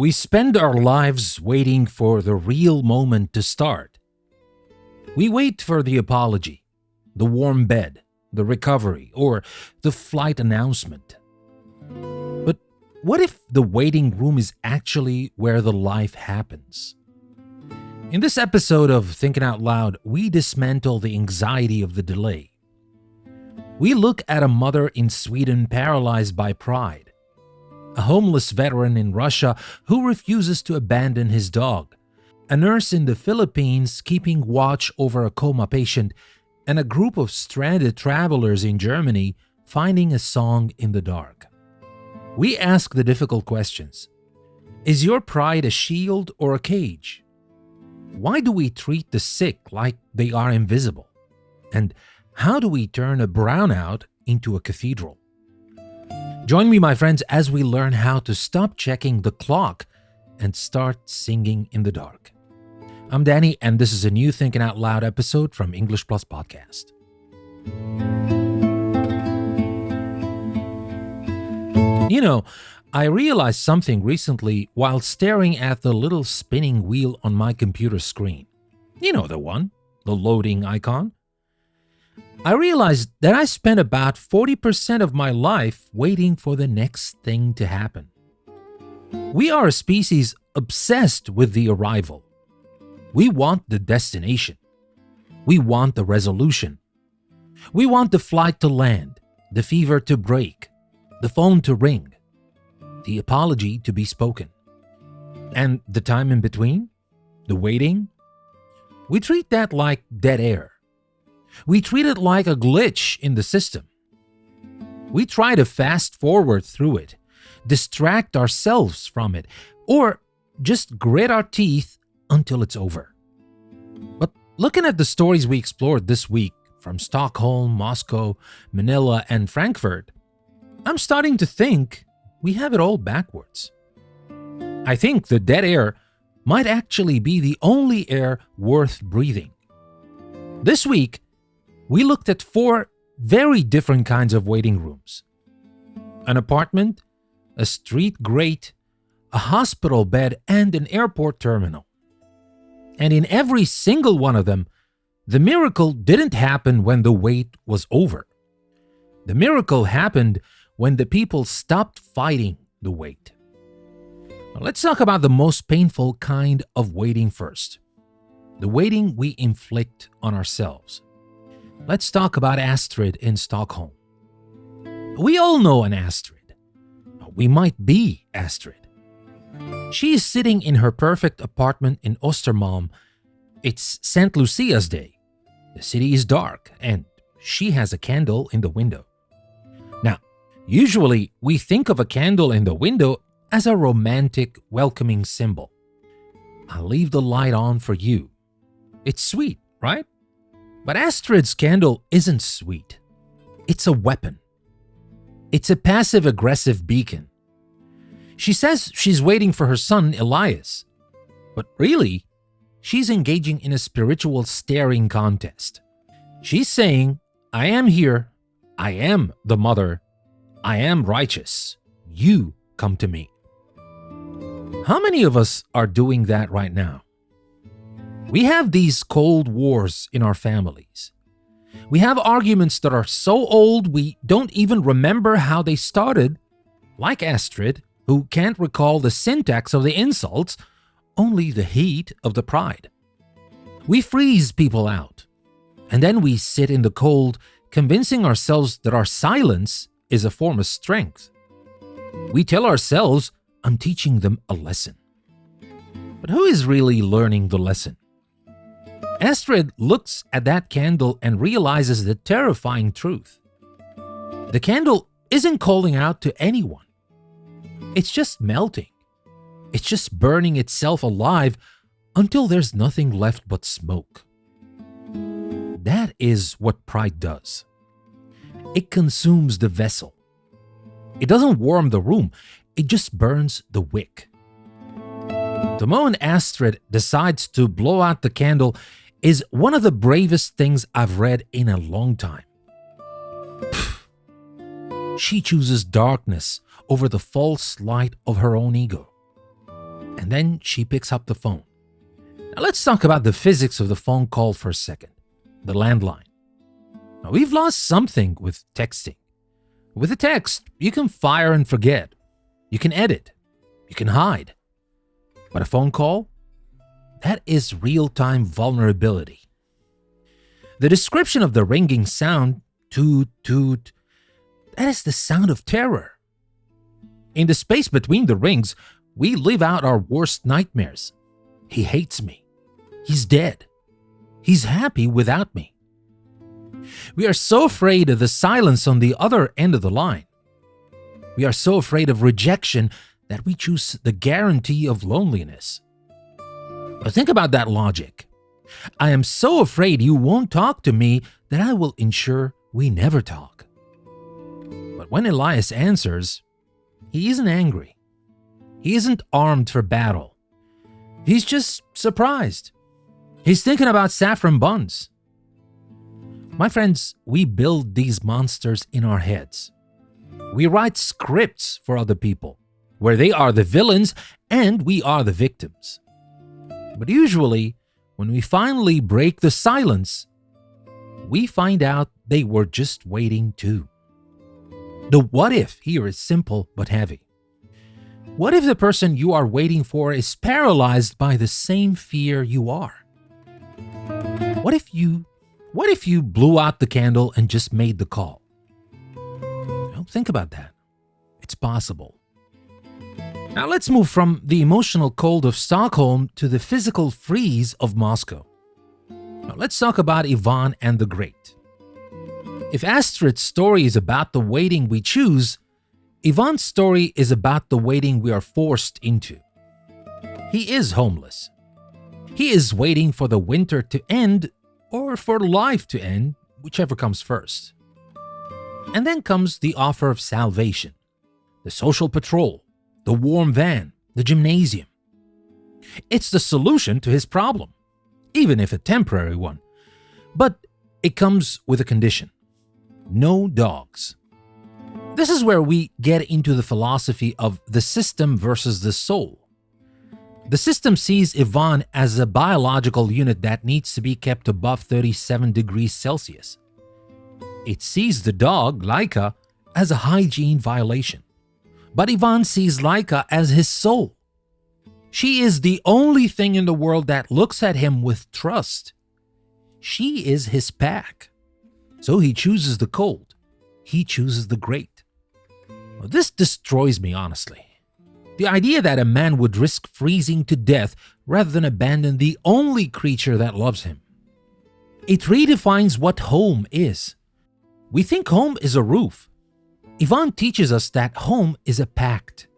We spend our lives waiting for the real moment to start. We wait for the apology, the warm bed, the recovery, or the flight announcement. But what if the waiting room is actually where the life happens? In this episode of Thinking Out Loud, we dismantle the anxiety of the delay. We look at a mother in Sweden paralyzed by pride, a homeless veteran in Russia who refuses to abandon his dog, a nurse in the Philippines keeping watch over a coma patient, and a group of stranded travelers in Germany finding a song in the dark. We ask the difficult questions. Is your pride a shield or a cage? Why do we treat the sick like they are invisible? And how do we turn a brownout into a cathedral? Join me, my friends, as we learn how to stop checking the clock and start singing in the dark. I'm Danny, and this is a new Thinking Out Loud episode from English Plus Podcast. You know, I realized something recently while staring at the little spinning wheel on my computer screen. You know the one, the loading icon. I realized that I spent about 40% of my life waiting for the next thing to happen. We are a species obsessed with the arrival. We want the destination. We want the resolution. We want the flight to land, the fever to break, the phone to ring, the apology to be spoken. And the time in between, the waiting, we treat that like dead air. We treat it like a glitch in the system. We try to fast forward through it, distract ourselves from it, or just grit our teeth until it's over. But looking at the stories we explored this week from Stockholm, Moscow, Manila, and Frankfurt, I'm starting to think we have it all backwards. I think the dead air might actually be the only air worth breathing. This week, we looked at 4 very different kinds of waiting rooms. An apartment, a street grate, a hospital bed, and an airport terminal. And in every single one of them, the miracle didn't happen when the wait was over. The miracle happened when the people stopped fighting the wait. Now, let's talk about the most painful kind of waiting first. The waiting we inflict on ourselves. Let's talk about Astrid in Stockholm. We all know an Astrid. We might be Astrid. She is sitting in her perfect apartment in Östermalm. It's St. Lucia's Day. The city is dark, and she has a candle in the window. Now, usually we think of a candle in the window as a romantic, welcoming symbol. I'll leave the light on for you. It's sweet, right? But Astrid's candle isn't sweet. It's a weapon. It's a passive-aggressive beacon. She says she's waiting for her son, Elias. But really, she's engaging in a spiritual staring contest. She's saying, I am here. I am the mother. I am righteous. You come to me. How many of us are doing that right now? We have these cold wars in our families. We have arguments that are so old we don't even remember how they started, like Astrid, who can't recall the syntax of the insults, only the heat of the pride. We freeze people out, and then we sit in the cold, convincing ourselves that our silence is a form of strength. We tell ourselves, I'm teaching them a lesson. But who is really learning the lesson? Astrid looks at that candle and realizes the terrifying truth. The candle isn't calling out to anyone. It's just melting. It's just burning itself alive until there's nothing left but smoke. That is what pride does. It consumes the vessel. It doesn't warm the room, it just burns the wick. The moment Astrid decides to blow out the candle is one of the bravest things I've read in a long time. She chooses darkness over the false light of her own ego. And then she picks up the phone. Now let's talk about the physics of the phone call for a second. The landline. Now, we've lost something with texting. With a text, you can fire and forget. You can edit. You can hide. But a phone call? That is real-time vulnerability. The description of the ringing sound, toot, toot, that is the sound of terror. In the space between the rings, we live out our worst nightmares. He hates me. He's dead. He's happy without me. We are so afraid of the silence on the other end of the line. We are so afraid of rejection that we choose the guarantee of loneliness. But think about that logic. I am so afraid you won't talk to me that I will ensure we never talk. But when Elias answers, he isn't angry. He isn't armed for battle. He's just surprised. He's thinking about saffron buns. My friends, we build these monsters in our heads. We write scripts for other people, where they are the villains and we are the victims. But usually, when we finally break the silence, we find out they were just waiting too. The what if here is simple but heavy. What if the person you are waiting for is paralyzed by the same fear you are? What if you blew out the candle and just made the call? Well, think about that. It's possible. Now let's move from the emotional cold of Stockholm to the physical freeze of Moscow. Now let's talk about Ivan and the Great. If Astrid's story is about the waiting we choose, Ivan's story is about the waiting we are forced into. He is homeless. He is waiting for the winter to end or for life to end, whichever comes first. And then comes the offer of salvation, the social patrol, the warm van, the gymnasium. It's the solution to his problem, even if a temporary one. But it comes with a condition. No dogs. This is where we get into the philosophy of the system versus the soul. The system sees Ivan as a biological unit that needs to be kept above 37 degrees Celsius. It sees the dog, Laika, as a hygiene violation. But Ivan sees Laika as his soul. She is the only thing in the world that looks at him with trust. She is his pack. So he chooses the cold. He chooses the great. Well, this destroys me, honestly. The idea that a man would risk freezing to death rather than abandon the only creature that loves him. It redefines what home is. We think home is a roof. Ivan teaches us that home is a pact.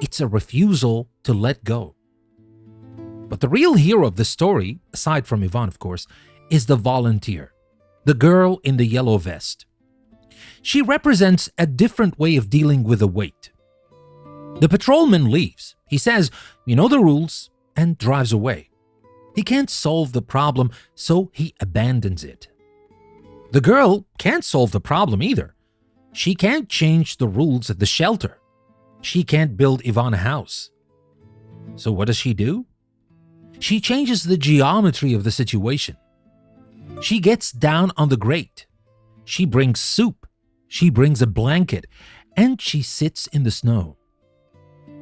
It's a refusal to let go. But the real hero of the story, aside from Ivan of course, is the volunteer, the girl in the yellow vest. She represents a different way of dealing with the weight. The patrolman leaves. He says, "You know the rules," and drives away. He can't solve the problem, so he abandons it. The girl can't solve the problem either. She can't change the rules at the shelter. She can't build Ivan a house. So what does she do? She changes the geometry of the situation. She gets down on the grate. She brings soup. She brings a blanket. And she sits in the snow.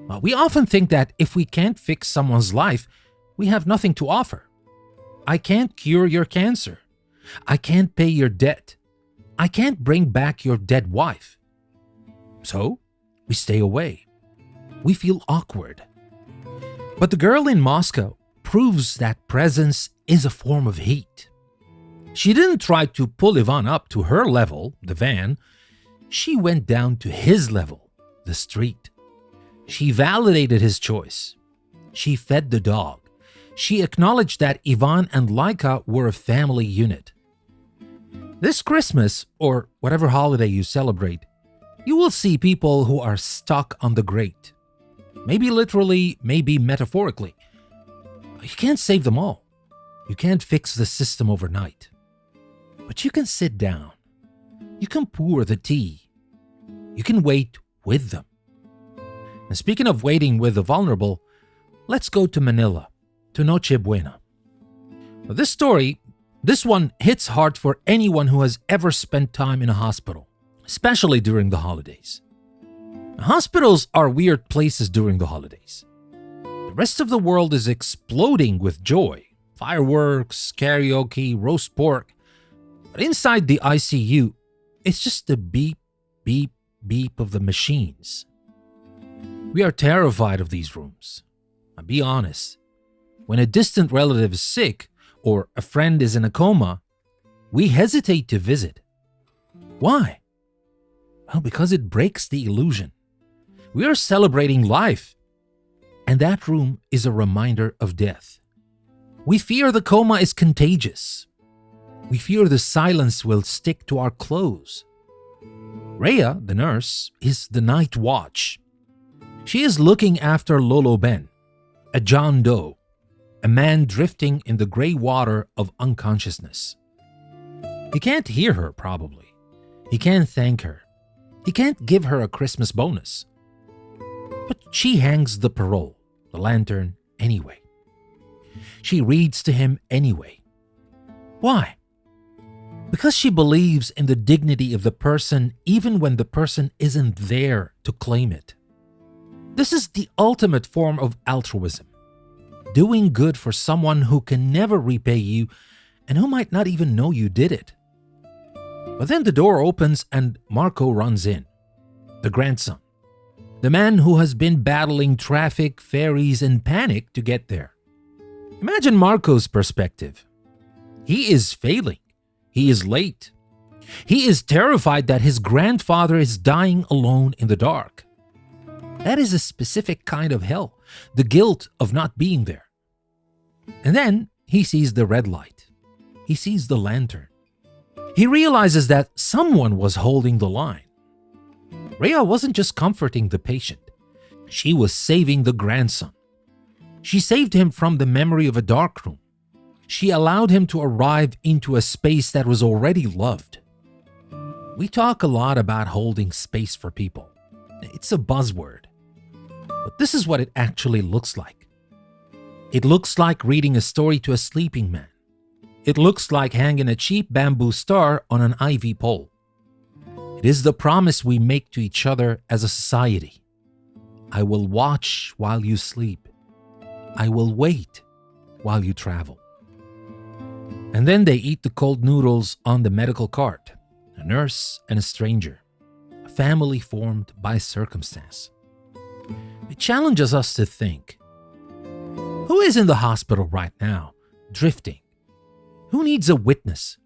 Well, we often think that if we can't fix someone's life, we have nothing to offer. I can't cure your cancer. I can't pay your debt. I can't bring back your dead wife. So, we stay away. We feel awkward. But the girl in Moscow proves that presence is a form of heat. She didn't try to pull Ivan up to her level, the van. She went down to his level, the street. She validated his choice. She fed the dog. She acknowledged that Ivan and Laika were a family unit. This Christmas, or whatever holiday you celebrate, you will see people who are stuck on the grate. Maybe literally, maybe metaphorically. You can't save them all. You can't fix the system overnight. But you can sit down. You can pour the tea. You can wait with them. And speaking of waiting with the vulnerable, Let's go to Manila, to Noche Buena. This one hits hard for anyone who has ever spent time in a hospital, especially during the holidays. Hospitals are weird places during the holidays. The rest of the world is exploding with joy. Fireworks, karaoke, roast pork. But inside the ICU, it's just the beep, beep, beep of the machines. We are terrified of these rooms. I'll be honest. When a distant relative is sick or a friend is in a coma, we hesitate to visit. Why? Well, because it breaks the illusion. We are celebrating life, and that room is a reminder of death. We fear the coma is contagious. We fear the silence will stick to our clothes. Rhea, the nurse, is the night watch. She is looking after Lolo Ben, a John Doe, a man drifting in the gray water of unconsciousness. He can't hear her, probably. He can't thank her. He can't give her a Christmas bonus. But she hangs the parole, the lantern, anyway. She reads to him anyway. Why? Because she believes in the dignity of the person even when the person isn't there to claim it. This is the ultimate form of altruism. Doing good for someone who can never repay you and who might not even know you did it. But then the door opens and Marco runs in, the grandson. The man who has been battling traffic, ferries, and panic to get there. Imagine Marco's perspective. He is failing. He is late. He is terrified that his grandfather is dying alone in the dark. That is a specific kind of hell, the guilt of not being there. And then he sees the red light. He sees the lantern. He realizes that someone was holding the line. Rhea wasn't just comforting the patient. She was saving the grandson. She saved him from the memory of a dark room. She allowed him to arrive into a space that was already loved. We talk a lot about holding space for people. It's a buzzword. But this is what it actually looks like. It looks like reading a story to a sleeping man. It looks like hanging a cheap bamboo star on an ivy pole. It is the promise we make to each other as a society. I will watch while you sleep. I will wait while you travel. And then they eat the cold noodles on the medical cart, a nurse and a stranger, a family formed by circumstance. It challenges us to think, who is in the hospital right now, drifting? Who needs a witness?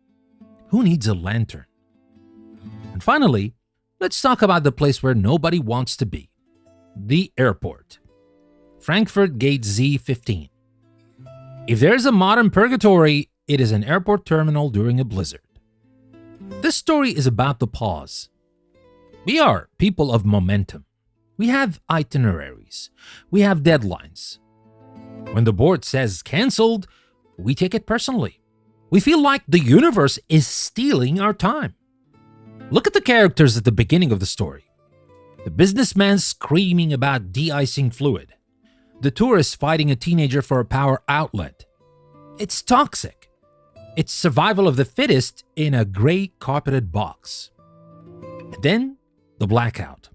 Who needs a lantern? And finally, let's talk about the place where nobody wants to be, the airport. Frankfurt Gate Z15. If there's a modern purgatory, it is an airport terminal during a blizzard. This story is about the pause. We are people of momentum. We have itineraries. We have deadlines. When the board says canceled, we take it personally. We feel like the universe is stealing our time. Look at the characters at the beginning of the story. The businessman screaming about de-icing fluid. The tourist fighting a teenager for a power outlet. It's toxic. It's survival of the fittest in a gray carpeted box. And then the blackout.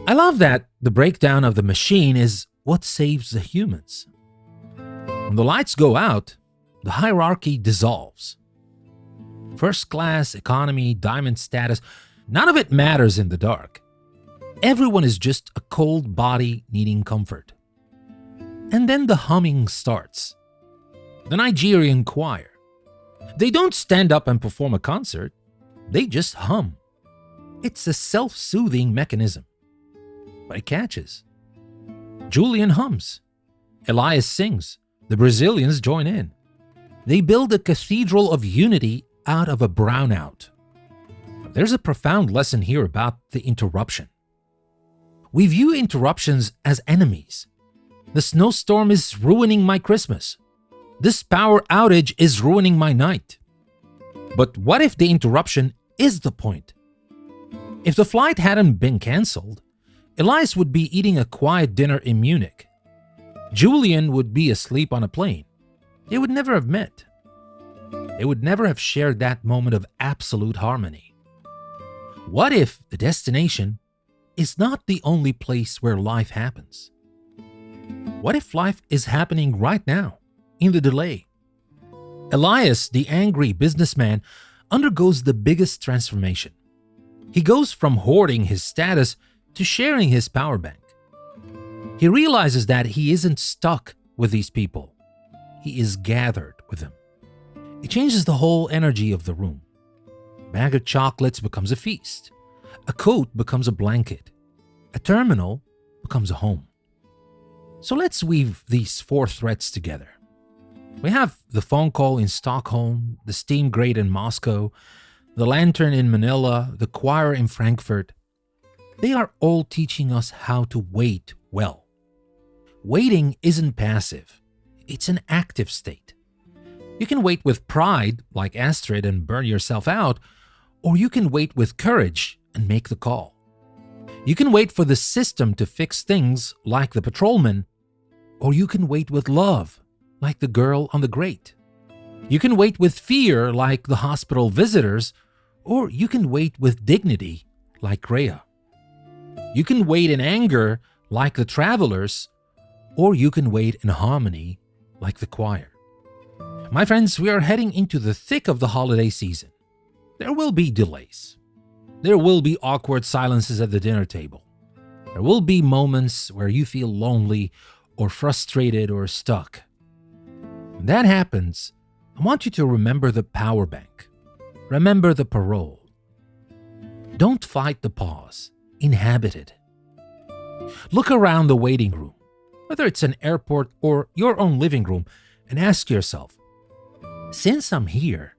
I love that the breakdown of the machine is what saves the humans. When the lights go out, the hierarchy dissolves. First class, economy, diamond status, none of it matters in the dark. Everyone is just a cold body needing comfort. And then the humming starts. The Nigerian choir. They don't stand up and perform a concert. They just hum. It's a self-soothing mechanism. But it catches. Julian hums. Elias sings. The Brazilians join in. They build a cathedral of unity out of a brownout. There's a profound lesson here about the interruption. We view interruptions as enemies. The snowstorm is ruining my Christmas. This power outage is ruining my night. But what if the interruption is the point? If the flight hadn't been cancelled, Elias would be eating a quiet dinner in Munich. Julian would be asleep on a plane. They would never have met. They would never have shared that moment of absolute harmony. What if the destination is not the only place where life happens? What if life is happening right now, in the delay? Elias, the angry businessman, undergoes the biggest transformation. He goes from hoarding his status to sharing his power bank. He realizes that he isn't stuck with these people. He is gathered with them. It changes the whole energy of the room. A bag of chocolates becomes a feast. A coat becomes a blanket. A terminal becomes a home. So let's weave these 4 threads together. We have the phone call in Stockholm, the steam grate in Moscow, the lantern in Manila, the choir in Frankfurt. They are all teaching us how to wait well. Waiting isn't passive. It's an active state. You can wait with pride, like Astrid, and burn yourself out, or you can wait with courage and make the call. You can wait for the system to fix things, like the patrolman, or you can wait with love, like the girl on the grate. You can wait with fear, like the hospital visitors, or you can wait with dignity, like Rhea. You can wait in anger, like the travelers, or you can wait in harmony, like the choir. My friends, we are heading into the thick of the holiday season. There will be delays. There will be awkward silences at the dinner table. There will be moments where you feel lonely or frustrated or stuck. When that happens, I want you to remember the power bank. Remember the parole. Don't fight the pause. Inhabit it. Look around the waiting room, whether it's an airport or your own living room, and ask yourself, since I'm here,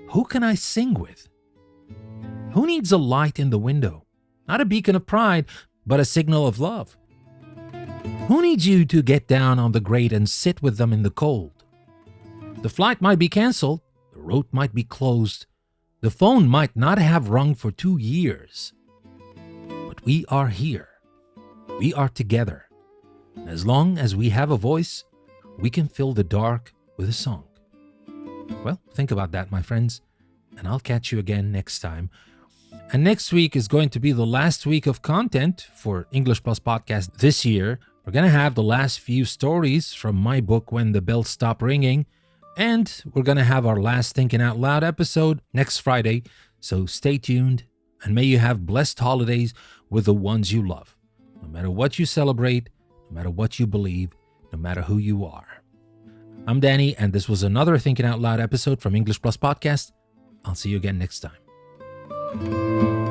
who can I sing with? Who needs a light in the window? Not a beacon of pride, but a signal of love. Who needs you to get down on the grate and sit with them in the cold? The flight might be canceled, the road might be closed, the phone might not have rung for 2 years. But we are here. We are together. And as long as we have a voice, we can fill the dark with a song. Well, think about that, my friends, and I'll catch you again next time. And next week is going to be the last week of content for English Plus Podcast this year. We're going to have the last few stories from my book, When the Bells Stop Ringing, and we're going to have our last Thinking Out Loud episode next Friday. So stay tuned, and may you have blessed holidays with the ones you love. No matter what you celebrate, no matter what you believe, no matter who you are. I'm Danny, and this was another Thinking Out Loud episode from English Plus Podcast. I'll see you again next time.